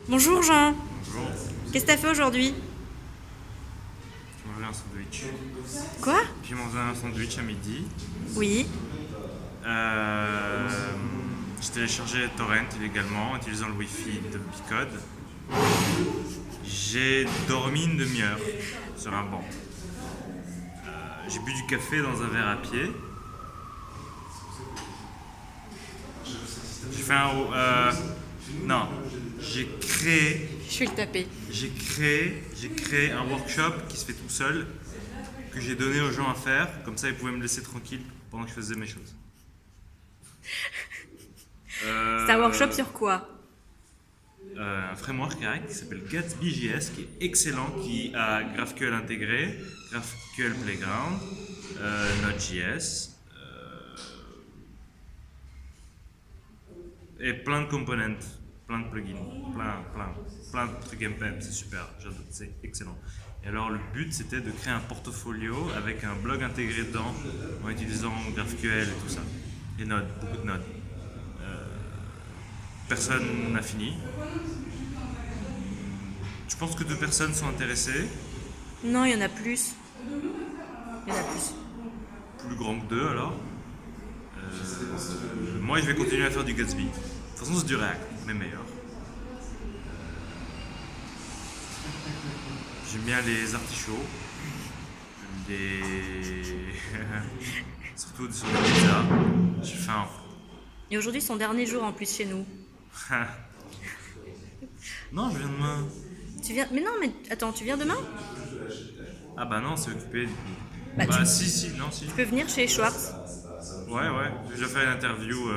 Bonjour Jean, Bonjour, qu'est-ce que t'as fait aujourd'hui? j'ai mangé un sandwich. Quoi? J'ai mangé un sandwich à midi. Oui. Euh, j'ai téléchargé Torrent illégalement, utilisant le Wi-Fi de Bicode. J'ai dormi une demi-heure sur un banc. J'ai bu du café dans un verre à pied. J'ai fait un... non, j'ai créé, Je vais le taper. j'ai créé un workshop qui se fait tout seul, que j'ai donné aux gens à faire. Comme ça, ils pouvaient me laisser tranquille pendant que je faisais mes choses. C'est un workshop Euh, sur quoi? un framework React qui s'appelle Gatsby.js qui est excellent, qui a GraphQL intégré, GraphQL Playground, Node.js et plein de components, plein de plugins, plein de trucs npm, c'est super, j'adore, c'est excellent. Et alors le but c'était de créer un portfolio avec un blog intégré dedans en utilisant GraphQL et tout ça. Et Node, beaucoup de Node. Personne n'a fini. Je pense que deux personnes sont intéressées. Non, il y en a plus. Il y en a plus. Plus grand que deux alors. Moi, je vais continuer à faire du Gatsby. De toute façon, c'est du React, mais meilleur. J'aime bien les artichauts. J'aime des. Surtout sur les pizzas. J'ai faim. Et aujourd'hui, son dernier jour en plus chez nous. Non, je viens demain. Tu viens. Mais non, mais attends, tu viens demain? Ah bah non, c'est occupé. Bah, Bah si, non, si. tu peux venir chez Schwartz. Ouais. J'ai déjà fait une interview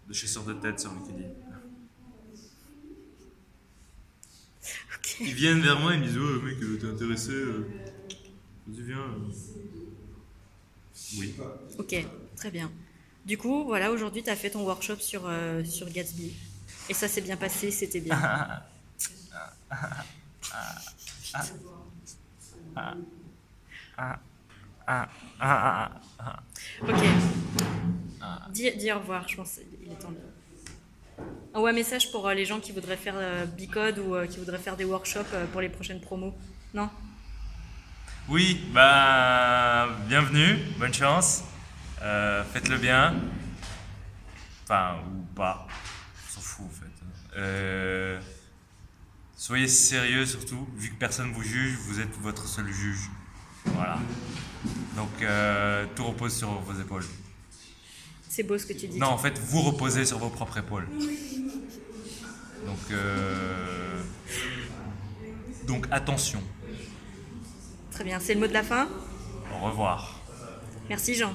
de chasseur de tête sur LinkedIn. Ok. Ils viennent vers moi et me disent: oh mec, t'es intéressé, vas-y, viens. Oui. Ok, très bien. Du coup, voilà, aujourd'hui, tu as fait ton workshop sur Gatsby. Et ça s'est bien passé, c'était bien. Ok. Dis au revoir, je pense qu'il est temps de... Envoie un message pour les gens qui voudraient faire Bicode ou qui voudraient faire des workshops pour les prochaines promos. Non? Oui, bah, bienvenue, bonne chance. Faites-le bien. Enfin, ou pas. On s'en fout en fait. Soyez sérieux surtout, vu que personne vous juge, vous êtes votre seul juge. Voilà. Donc tout repose sur vos épaules. C'est beau ce que tu dis. Non, en fait, vous reposez sur vos propres épaules. Donc, donc attention. Très bien, c'est le mot de la fin. Au revoir. Merci Jean.